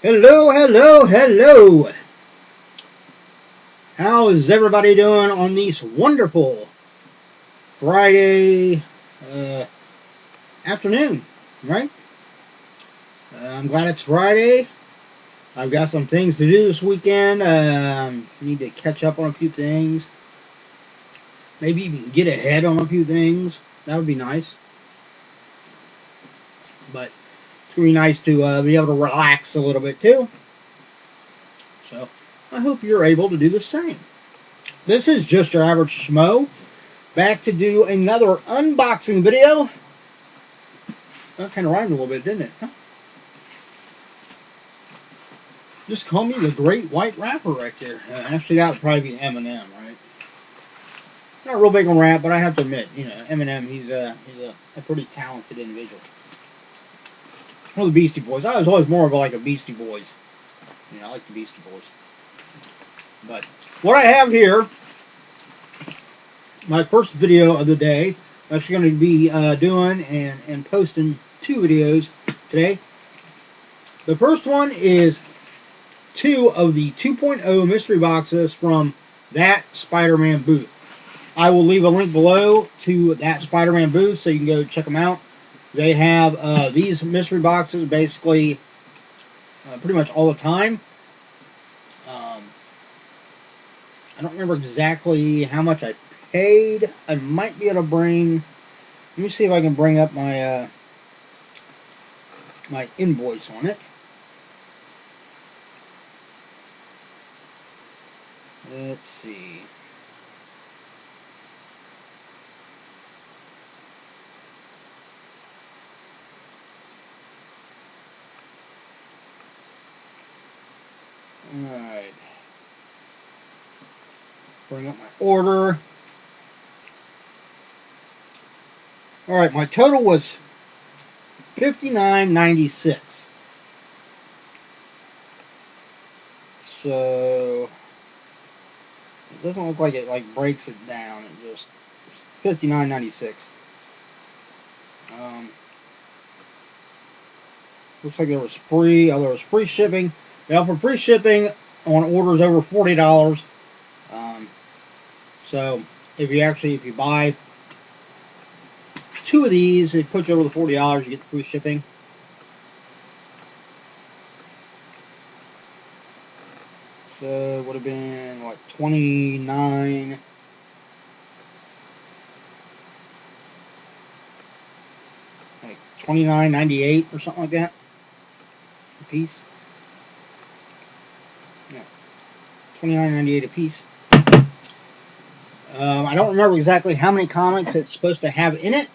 Hello, hello, hello. How is everybody doing on this wonderful Friday afternoon, right? I'm glad it's Friday. I've got some things to do this weekend. Need to catch up on a few things. Maybe even get ahead on a few things. That would be nice. But it's going to be nice to be able to relax a little bit too. So I hope you're able to do the same. This is just your average schmo, back to do another unboxing video. That kind of rhymed a little bit, didn't it? Huh? Just call me the Great White Rapper right there. Actually, that would probably be Eminem, right? Not real big on rap, but I have to admit, you know, Eminem, he's a pretty talented individual. Well, the Beastie Boys. I was always more of like a Beastie Boys. You know, I like the Beastie Boys. But what I have here, my first video of the day. I'm actually going to be doing and posting 2 videos today. The first one is 2 of the 2.0 mystery boxes from That Spiderman Booth. I will leave a link below to That Spiderman Booth so you can go check them out. They have these mystery boxes basically pretty much all the time. I don't remember exactly how much I paid. I might be able to bring. Let me see if I can bring up my my invoice on it. Let's see. All right. Bring up my order. All right, my total was $59.96. So it doesn't look like it breaks it down. It just $59.96. Looks like there was free shipping. They offer free shipping on orders over $40. So if you buy 2 of these, it puts you over the $40. You get the free shipping. So it would have been what, $29. Like $29.98 or something like that a piece. Yeah, $29.98 a piece. I don't remember exactly how many comics it's supposed to have in it.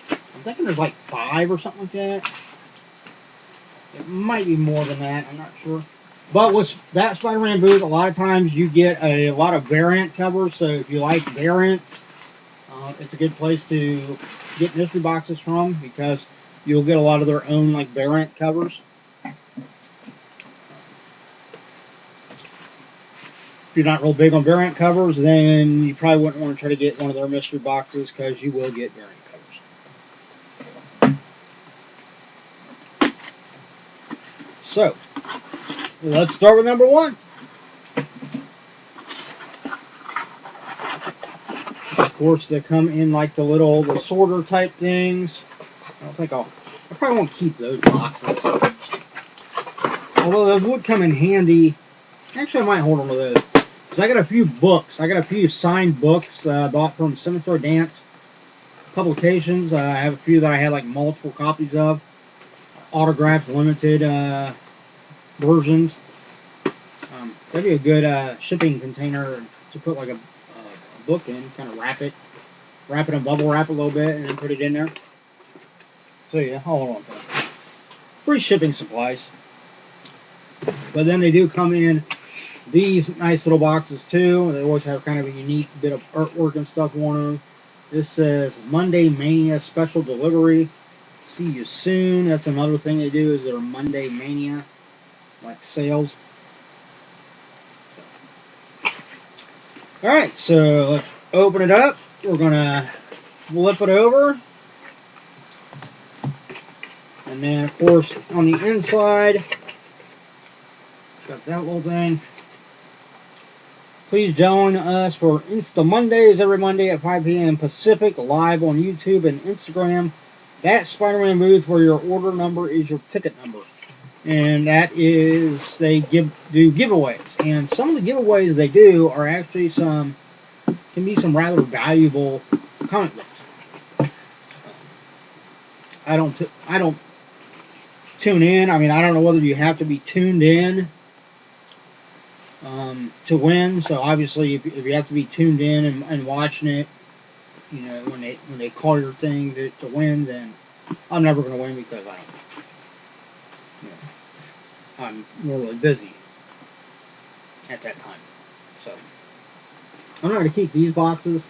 I'm thinking there's like 5 or something like that. It might be more than that. I'm not sure. But with That Spiderman Booth, a lot of times you get a lot of variant covers. So if you like variants, it's a good place to get mystery boxes from because you'll get a lot of their own like variant covers. If you're not real big on variant covers, then you probably wouldn't want to try to get one of their mystery boxes because you will get variant covers. So, let's start with number 1. Of course, they come in like the sorter type things. I probably won't keep those boxes. Although those would come in handy. Actually, I might hold on to those. Because I got a few books. I got a few signed books I bought from Cemetery Dance Publications. I have a few that I had like multiple copies of. Autographed, limited versions. That'd be a good shipping container to put like a book in. Kind of wrap it in bubble wrap a little bit and then put it in there. So yeah, hold on to that. Free shipping supplies. But then they do come in these nice little boxes too. They always have kind of a unique bit of artwork and stuff on them. This says Monday Mania Special Delivery. See you soon. That's another thing they do is their Monday Mania like sales. Alright, so let's open it up. We're gonna flip it over. And then, of course, on the inside, got that little thing. Please join us for Insta Mondays every Monday at 5 p.m. Pacific, live on YouTube and Instagram. That Spiderman Booth, where your order number is your ticket number. And that is, they do giveaways. And some of the giveaways they do are actually can be some rather valuable comic books. I don't tune in. I mean, I don't know whether you have to be tuned in to win. So obviously, if you have to be tuned in and watching it, you know, when they call your thing to win, then I'm never going to win because I'm normally busy at that time. So I'm not going to keep these boxes.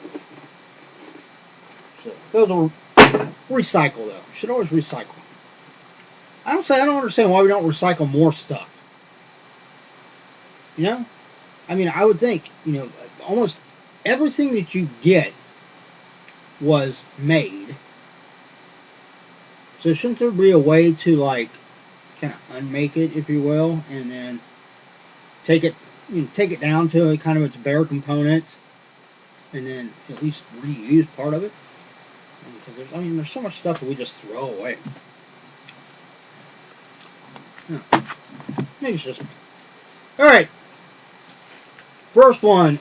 So those will recycle though. You should always recycle. I don't understand why we don't recycle more stuff. You know? I mean, I would think, you know, almost everything that you get was made. So shouldn't there be a way to, like, kind of unmake it, if you will, and then take it down to kind of its bare components, and then at least reuse part of it? Because there's so much stuff that we just throw away. Maybe it's just me. All right. First one.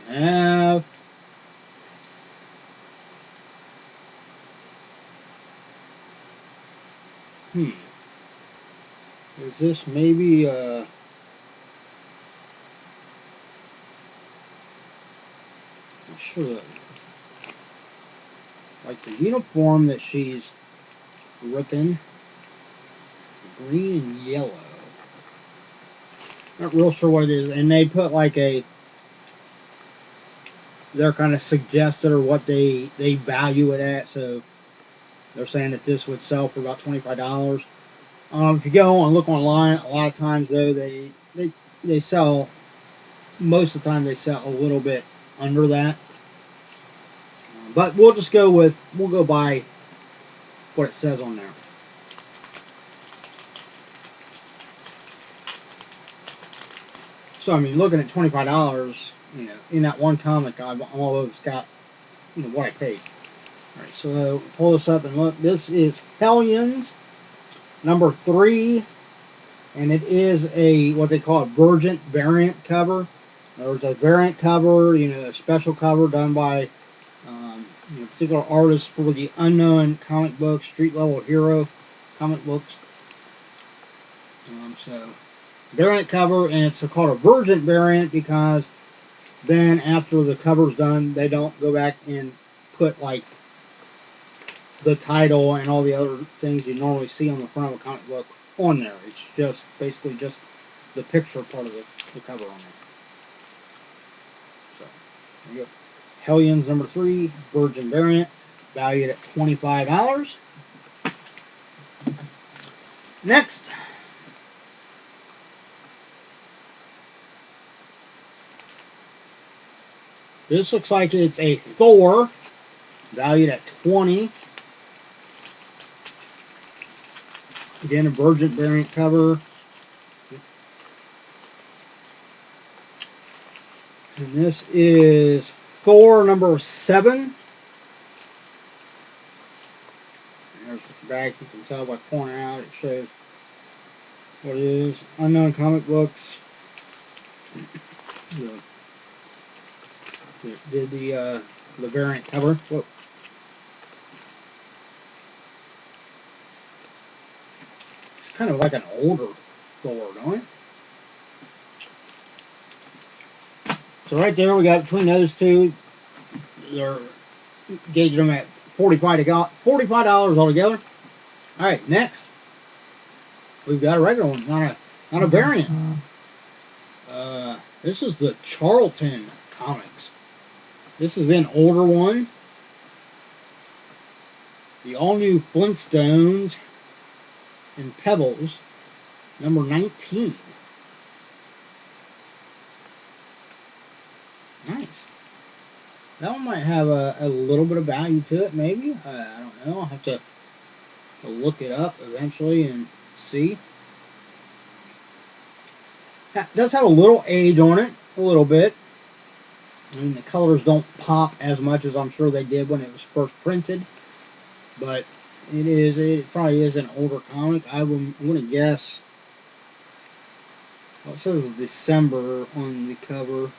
We have is this maybe not sure, like the uniform that she's ripping, green and yellow. Not real sure what it is, and they put like they're kind of suggested or what they value it at, so they're saying that this would sell for about $25. If you go and look online, a lot of times though they sell, most of the time they sell a little bit under that. But we'll go by what it says on there. So I mean, looking at $25, you know, in that one comic, I've almost got, you know, what I paid. All right, so pull this up and look. This is Hellions number 3, and it is what they call a Virgin variant cover. There's a variant cover, you know, a special cover done by you know, particular artists for the Unknown comic books, street level hero comic books. So variant cover, and it's called a Virgin variant because then after the cover's done, they don't go back and put like the title and all the other things you normally see on the front of a comic book on there. It's just basically just the picture part of the cover on there. So there you go. Hellions number 3, Virgin variant, valued at $25. Next, this looks like it's a Thor, valued at $20. Again, a Virgin variant cover. And this is Thor number 7. There's the back. You can tell by pointing out. It shows what it is. Unknown comic books. Did the variant cover. Whoa. It's kind of like an older Thor, don't it? So right there, we got between those two, they're gauging them at $45 altogether. All right, next, we've got a regular one, not a variant. This is the Charlton Comics. This is an older one. The all-new Flintstones and Pebbles, number 19. Nice. That one might have a little bit of value to it, maybe. I don't know. I'll have to look it up eventually and see. It does have a little age on it, a little bit. I mean, the colors don't pop as much as I'm sure they did when it was first printed, but it probably is an older comic. I'm going to guess, well, it says December on the cover.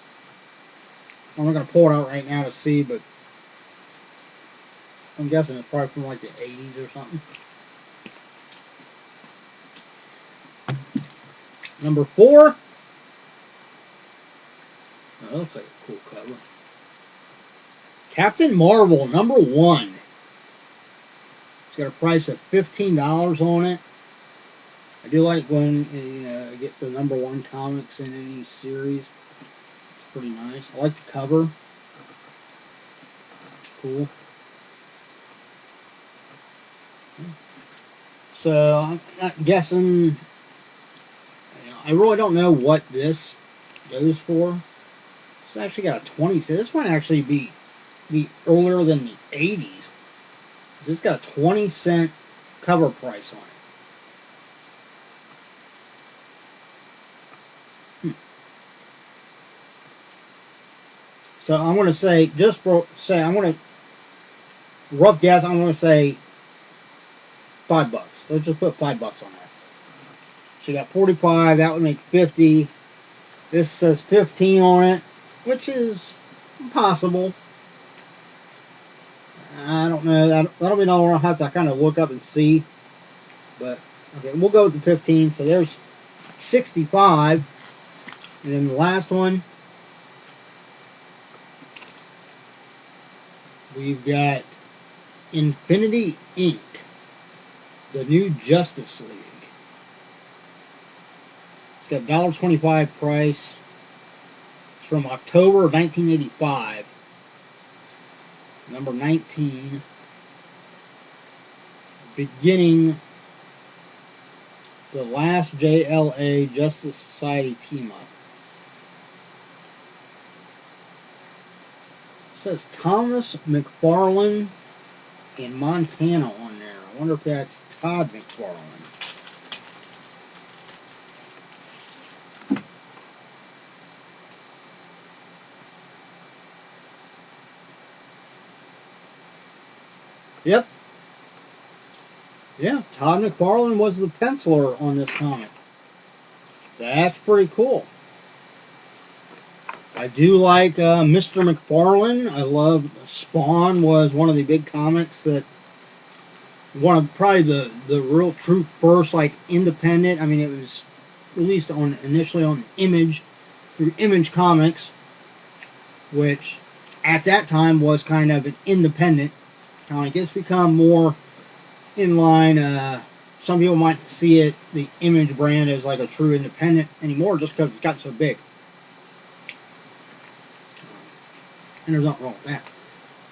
I'm not going to pull it out right now to see, but I'm guessing it's probably from like the 80s or something. Number 4. Oh, that looks like a cool cover. Captain Marvel, number 1. It's got a price of $15 on it. I do like when I get the number 1 comics in any series. It's pretty nice. I like the cover. It's cool. So I'm not guessing. I really don't know what this goes for. It's actually got a 20 cent. This might actually be earlier than the 80s. It's got a 20-cent cover price on it. So I'm going to say, just for say, I'm going to rough guess. I'm going to say $5. Let's just put $5 on that. So you got 45. That would make 50. This says 15 on it, which is possible. I don't know. That'll be another one I'll have to kind of look up and see. But okay, we'll go with the 15. So there's 65. And then the last one, we've got Infinity Inc., the new Justice League. It's got $1.25 price. It's from October of 1985. Number 19. Beginning the last JLA Justice Society team-up. It says Thomas McFarlane in Montana on there. I wonder if that's Todd McFarlane. Yep. Yeah, Todd McFarlane was the penciler on this comic. That's pretty cool. I do like Mr. McFarlane. I love Spawn was one of the big comics that one of probably the real true first like independent. I mean, it was released initially on Image through Image Comics, which at that time was kind of an independent comic. It's become more in line. Some people might see it, the Image brand, as like a true independent anymore, just because it's got so big. And there's nothing wrong with that.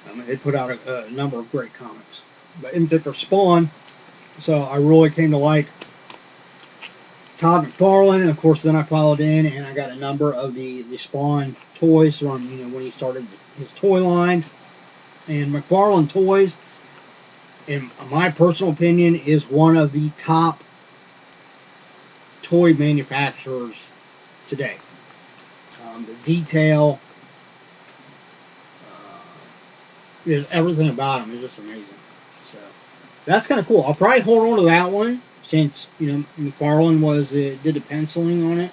I mean, they put out a number of great comics, but in particular Spawn. So I really came to like Todd McFarlane, and of course then I followed in and I got a number of the Spawn toys from when he started his toy lines. And McFarlane Toys, in my personal opinion, is one of the top toy manufacturers today. The detail, is everything about them is just amazing. So that's kind of cool. I'll probably hold on to that one since McFarlane did the penciling on it.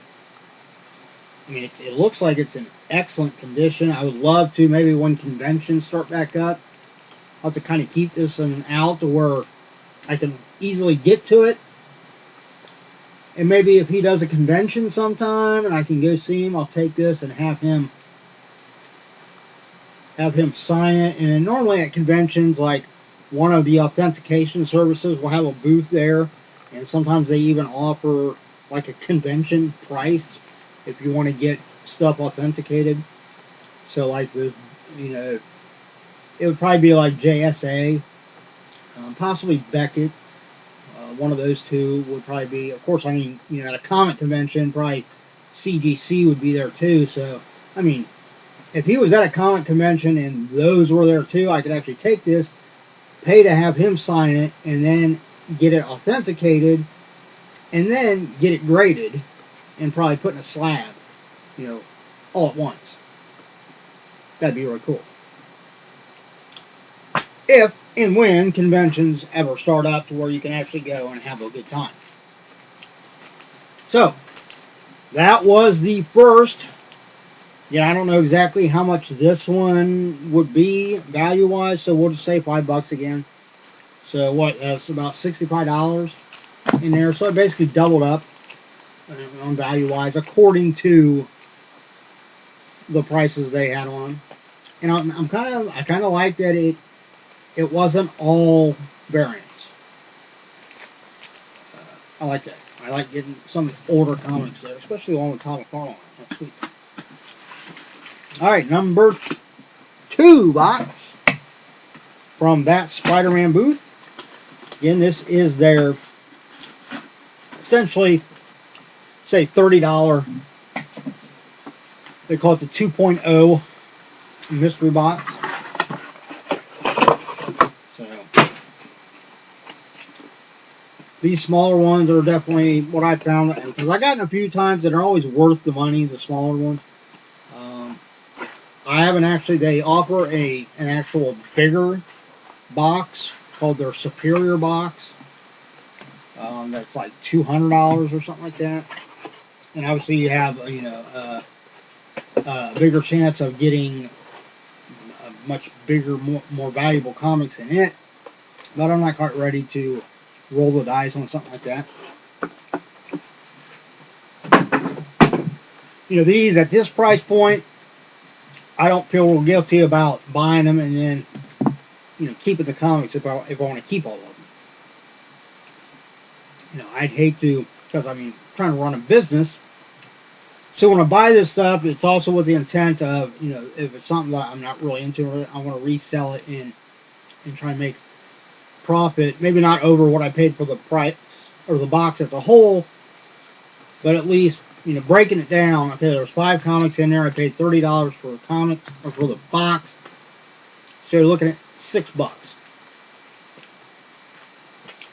I mean, it looks like it's in excellent condition. I would love to, maybe when conventions start back up, I'll have to kind of keep this one out to where I can easily get to it. And maybe if he does a convention sometime and I can go see him, I'll take this and have him sign it. And normally at conventions, like one of the authentication services will have a booth there, and sometimes they even offer like a convention price if you want to get stuff authenticated. So like it would probably be like JSA, possibly Beckett. One of those two would probably be, of course, I mean, at a comic convention, probably CGC would be there too. So, I mean, if he was at a comic convention and those were there too, I could actually take this, pay to have him sign it, and then get it authenticated, and then get it graded, and probably put in a slab, you know, all at once. That'd be really cool. If and when conventions ever start up to where you can actually go and have a good time. So, that was the first. Yeah, I don't know exactly how much this one would be value-wise, so we'll just say $5 again. So what? That's about $65 in there. So it basically doubled up on value-wise according to the prices they had on them. And I kind of like that it wasn't all variants. I like that. I like getting some older comics there, especially the one with Tom McFarlane. That's sweet. All right, number 2 box from That Spiderman Booth. Again, this is their essentially, say, $30. They call it the 2.0 mystery box. So these smaller ones are definitely what I found, because I gotten a few times that are always worth the money, the smaller ones. I haven't actually, they offer an actual bigger box called their Superior box. That's like $200 or something like that. And obviously you have, a bigger chance of getting a much bigger, more valuable comics in it. But I'm not quite ready to roll the dice on something like that. These at this price point, I don't feel real guilty about buying them and then, keeping the comics if I want to keep all of them. I'd hate to, because I'm trying to run a business. So when I buy this stuff, it's also with the intent of, if it's something that I'm not really into, I want to resell it and try and make profit. Maybe not over what I paid for the price or the box as a whole, but at least, breaking it down. Okay, there's 5 comics in there. I paid $30 for the comic or for the box. So you're looking at $6.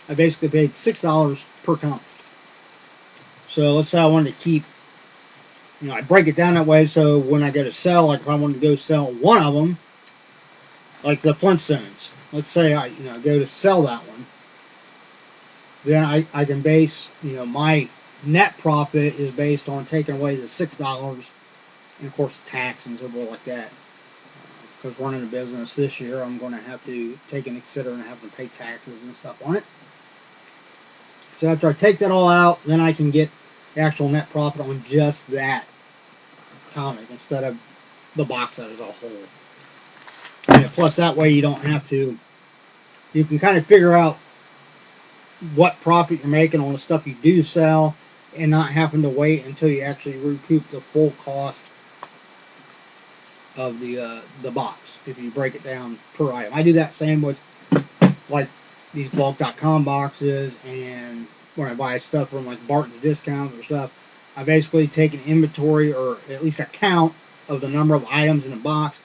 I basically paid $6 per comic. So let's say I wanted to keep, I break it down that way, so when I go to sell, like if I wanted to go sell one of them, like the Flintstones, let's say I go to sell that one, then I can base, my net profit is based on taking away the $6, and of course tax and so forth like that. Because running a business this year, I'm going to have to take into consideration having to pay taxes and stuff on it. So after I take that all out, then I can get the actual net profit on just that comic instead of the box as a whole. Plus that way you don't have to, you can kind of figure out what profit you're making on the stuff you do sell and not having to wait until you actually recoup the full cost of the box if you break it down per item. I do that same with like these bulk.com boxes, and when I buy stuff from like Barton's Discounts or stuff, I basically take an inventory or at least a count of the number of items in the box,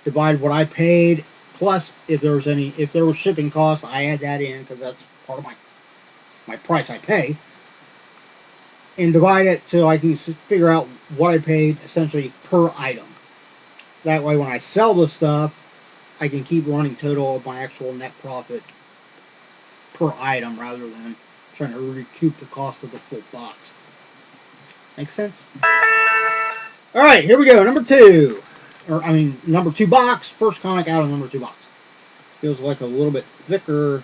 divide what I paid, plus if there was shipping costs, I add that in because that's part of my price I pay, and divide it so I can figure out what I paid essentially per item. That way when I sell the stuff, I can keep running total of my actual net profit per item rather than trying to recoup the cost of the full box. Make sense? Alright, here we go. Number 2. Number 2 box. First comic out of number 2 box. Feels like a little bit thicker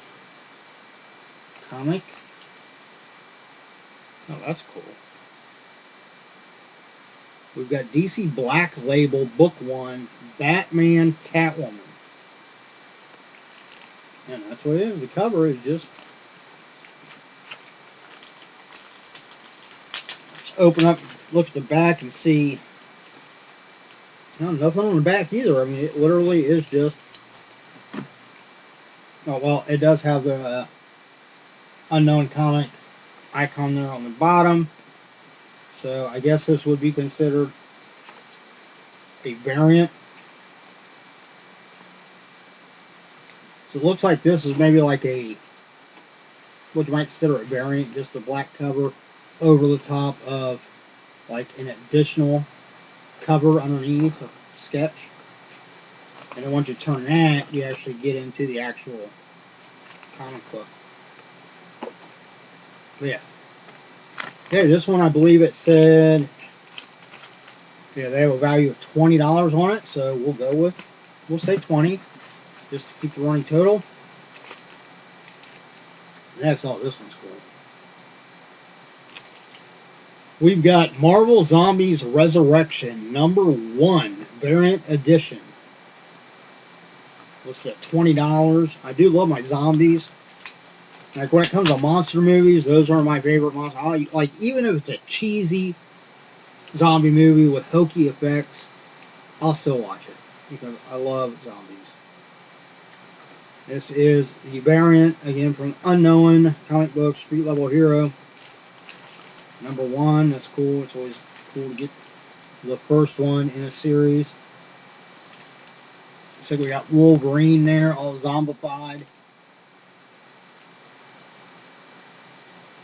comic. Oh, that's cool. We've got DC Black Label Book 1, Batman Catwoman. And that's what it is. The cover is just... Let's open up, look at the back and see... No, nothing on the back either. It literally is just... Oh, well, it does have the unknown comic icon there on the bottom. So I guess this would be considered a variant. So it looks like this is maybe like a, what you might consider a variant, just a black cover over the top of like an additional cover underneath a sketch. And then once you turn that, you actually get into the actual comic book. But yeah. Okay, this one I believe it said, yeah, they have a value of $20 on it, so we'll say 20, just to keep the running total. That's all. This one's cool. We've got Marvel Zombies Resurrection #1 variant edition. Listed at $20. I do love my zombies. Like when it comes to monster movies, those are my favorite monsters. Like even if it's a cheesy zombie movie with hokey effects, I'll still watch it because I love zombies. This is the variant again from Unknown comic book Street Level Hero #1. That's cool. It's always cool to get the first one in a series. Looks like we got Wolverine there, all zombified.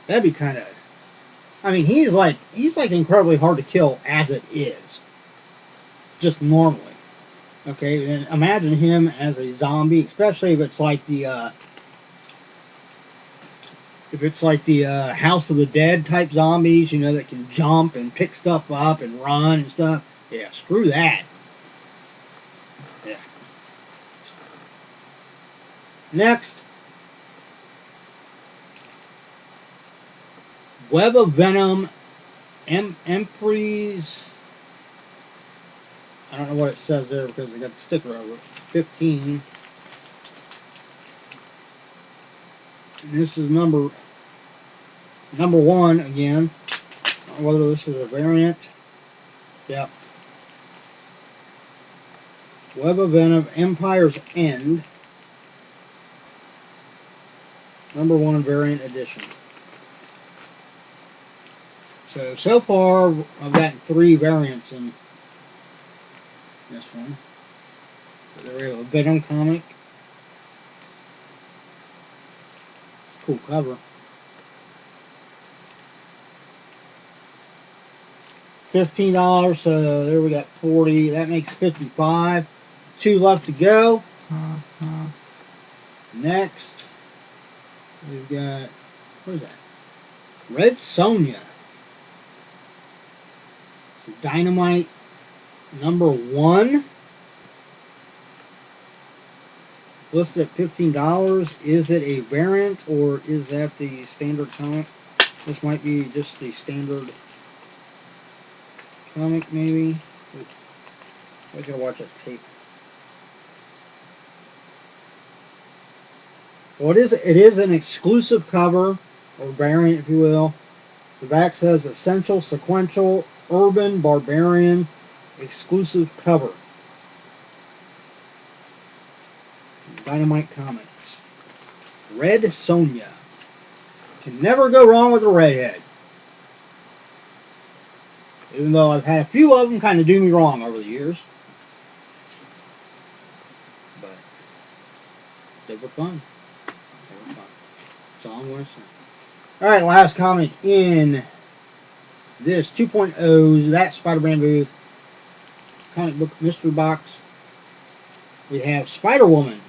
That'd be kind of. I mean, he's like incredibly hard to kill as it is, just normally. Okay, and imagine him as a zombie, especially if it's like the House of the Dead type zombies, you know, that can jump and pick stuff up and run and stuff. Yeah, screw that. Yeah. Next, Web of Venom, Empress. I don't know what it says there because I got the sticker over it. 15. And this is number 1 again. I don't know whether this is a variant. Yep. Web of Venom, Empire's End. #1 variant edition. So far, I've gotten 3 variants in this one. So there we have a Venom comic. Cool cover. $15, so there we got 40. That makes 55. 2 left to go. Next, we've got, what is that? Red Sonja. Dynamite #1. Listed at $15. Is it a variant or is that the standard comic? This might be just the standard comic, maybe. I gotta watch that tape. Well, it is an exclusive cover, or variant, if you will. The back says Essential Sequential Urban Barbarian Exclusive Cover. Dynamite Comics. Red Sonja. Can never go wrong with a redhead. Even though I've had a few of them kind of do me wrong over the years. But they were fun. That's all I'm going to say. Alright, last comic in this 2.0's That Spiderman Booth comic book mystery box. We have Spider-Woman.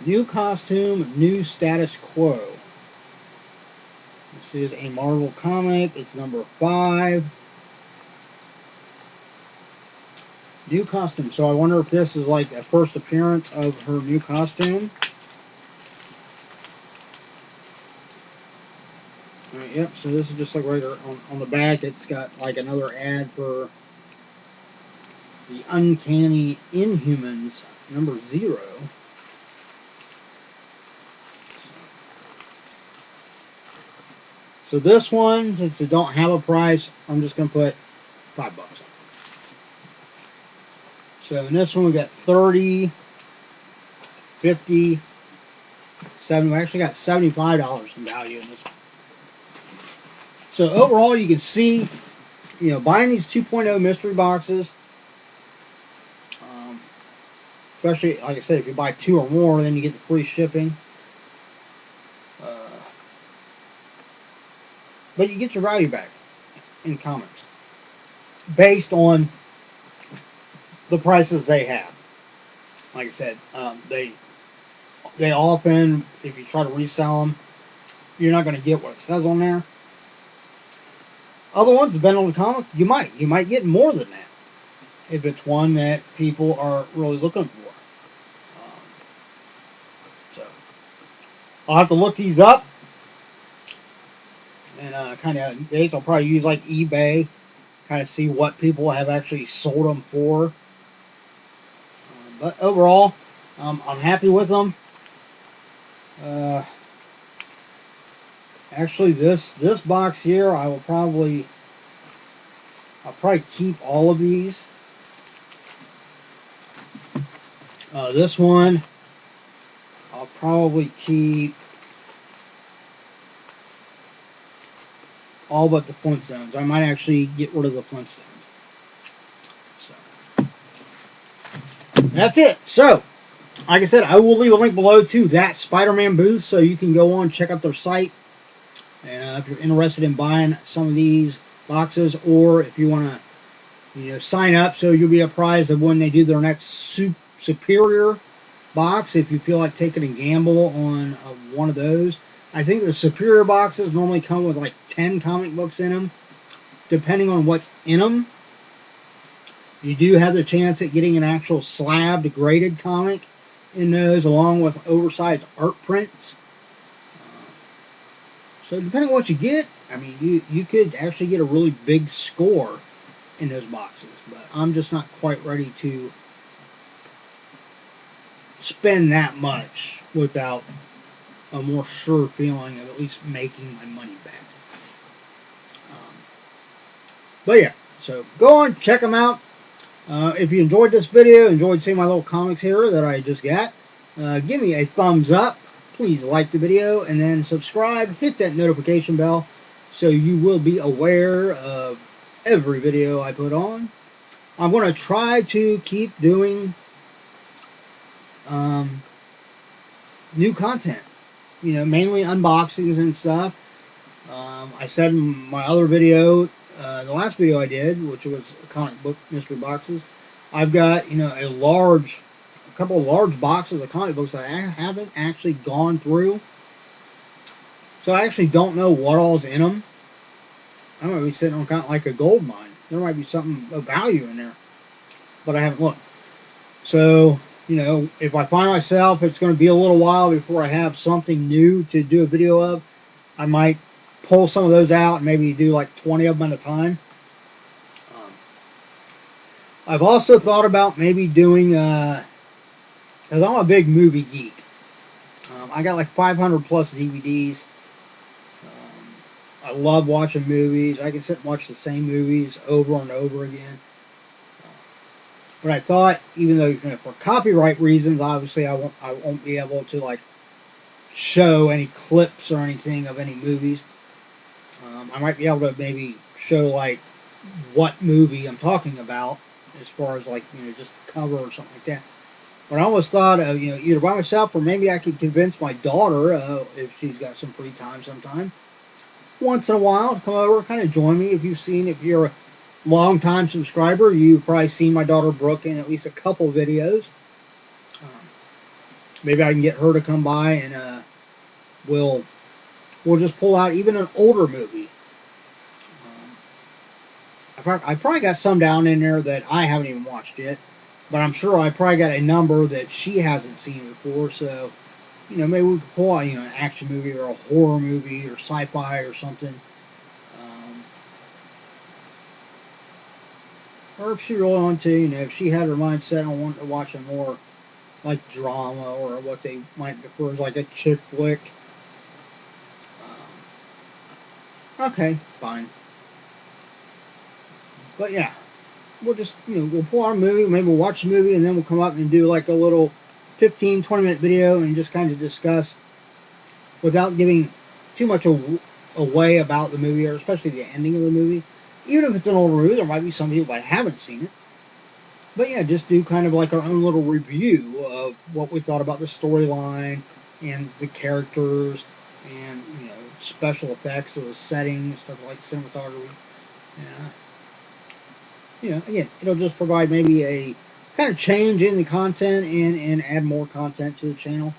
New costume, new status quo. This is a Marvel comic. It's #5. New costume. So I wonder if this is like a first appearance of her new costume. Alright, yep, so this is just like right on the back. It's got like another ad for the Uncanny Inhumans #0. So this one, since they don't have a price, I'm just going to put $5 on it. So in this one we got 30, 50, 70. We actually got $75 in value in this one. So overall, you can see, you know, buying these 2.0 mystery boxes, Especially, like I said, if you buy 2 or more, then you get the free shipping. But you get your value back in comics based on the prices they have. Like I said, they often, if you try to resell them, you're not going to get what it says on there. Other ones, depending on the comic, you might get more than that if it's one that people are really looking for. So I'll have to look these up and kind of, I'll probably use like eBay, kind of see what people have actually sold them for. But overall, I'm happy with them. Actually, this box here, I'll probably keep all of these. This one, I'll probably keep all but the Flintstones. I might actually get rid of the Flintstones. So that's it. So, like I said, I will leave a link below to That Spiderman Booth, so you can go on, check out their site. And if you're interested in buying some of these boxes, or if you want to, sign up so you'll be apprised of when they do their next Superior box, if you feel like taking a gamble on one of those. I think the Superior boxes normally come with like 10 comic books in them. Depending on what's in them, you do have the chance at getting an actual slabbed, graded comic in those, along with oversized art prints. So depending on what you get, I mean, you could actually get a really big score in those boxes. But I'm just not quite ready to spend that much without a more sure feeling of at least making my money back. But yeah, so go on, check them out. If you enjoyed this video, enjoyed seeing my little comics here that I just got, give me a thumbs up. Please like the video and then subscribe. Hit that notification bell so you will be aware of every video I put on. I'm going to try to keep doing new content, mainly unboxings and stuff. I said in my other video, the last video I did, which was comic book mystery boxes, I've got a couple of large boxes of comic books that I haven't actually gone through, so I actually don't know what all's in them. I might be sitting on kind of like a gold mine. There might be something of value in there, but I haven't looked. So if I find myself, it's going to be a little while before I have something new to do a video of, I might pull some of those out and maybe do like 20 of them at a time. I've also thought about maybe doing, because I'm a big movie geek. I got like 500 plus DVDs. I love watching movies. I can sit and watch the same movies over and over again. But I thought, even though for copyright reasons, obviously I won't be able to like show any clips or anything of any movies. I might be able to maybe show like what movie I'm talking about, as far as like just the cover or something like that. But I almost thought of either by myself, or maybe I could convince my daughter, if she's got some free time sometime, once in a while, to come over, kind of join me. If you're a long-time subscriber, you've probably seen my daughter Brooke in at least a couple videos. Maybe I can get her to come by, and we'll just pull out even an older movie. I probably got some down in there that I haven't even watched yet, but I'm sure I probably got a number that she hasn't seen before. So, maybe we could pull out an action movie or a horror movie or sci-fi or something. Or if she really wanted to, if she had her mindset on wanting to watch a more like drama, or what they might prefer as like a chick flick. Okay, fine. But yeah, we'll just, we'll pull our movie, maybe we'll watch the movie, and then we'll come up and do like a little 15-20 minute video and just kind of discuss, without giving too much away about the movie, or especially the ending of the movie. Even if it's an older movie, there might be some people that haven't seen it. But yeah, just do kind of like our own little review of what we thought about the storyline and the characters and special effects or the settings, stuff like cinematography. Yeah. Again, it'll just provide maybe a kind of change in the content and add more content to the channel.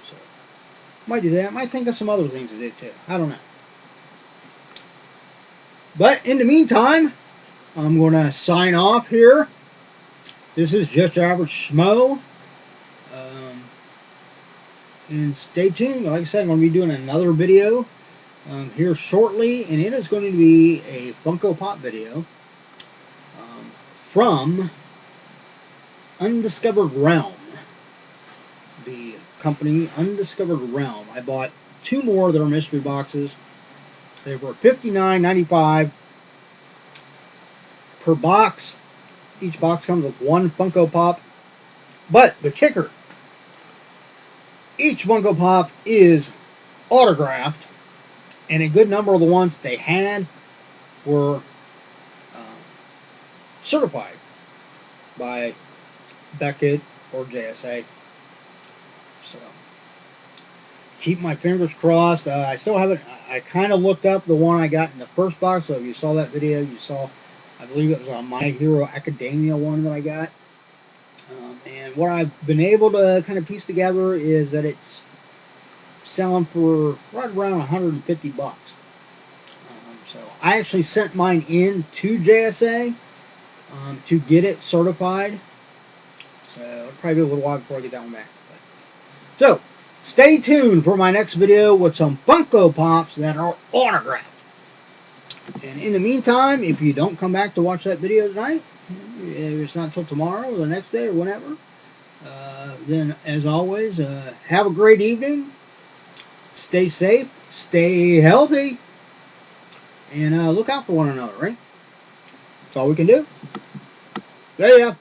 So might do that. Might think of some other things to do too. I don't know. But in the meantime, I'm going to sign off here. This is just Average Schmo. And stay tuned. Like I said, I'm going to be doing another video here shortly, and it is going to be a Funko Pop video from Undiscovered Realm. The company Undiscovered Realm. I bought 2 more that are mystery boxes. They were $59.95 per box. Each box comes with 1 Funko Pop. But the kicker, each Funko Pop is autographed, and a good number of the ones they had were certified by Beckett or JSA. So keep my fingers crossed. I still haven't. I kind of looked up the one I got in the first box. So if you saw that video, you saw, I believe it was a My Hero Academia one that I got. And what I've been able to kind of piece together is that it's selling for right around 150 bucks. So I actually sent mine in to JSA to get it certified. So it'll probably be a little while before I get that one back. So stay tuned for my next video with some Funko Pops that are autographed. And in the meantime, if you don't come back to watch that video tonight, if it's not until tomorrow or the next day or whenever, then as always, have a great evening. Stay safe, stay healthy, and look out for one another, right? That's all we can do. See ya.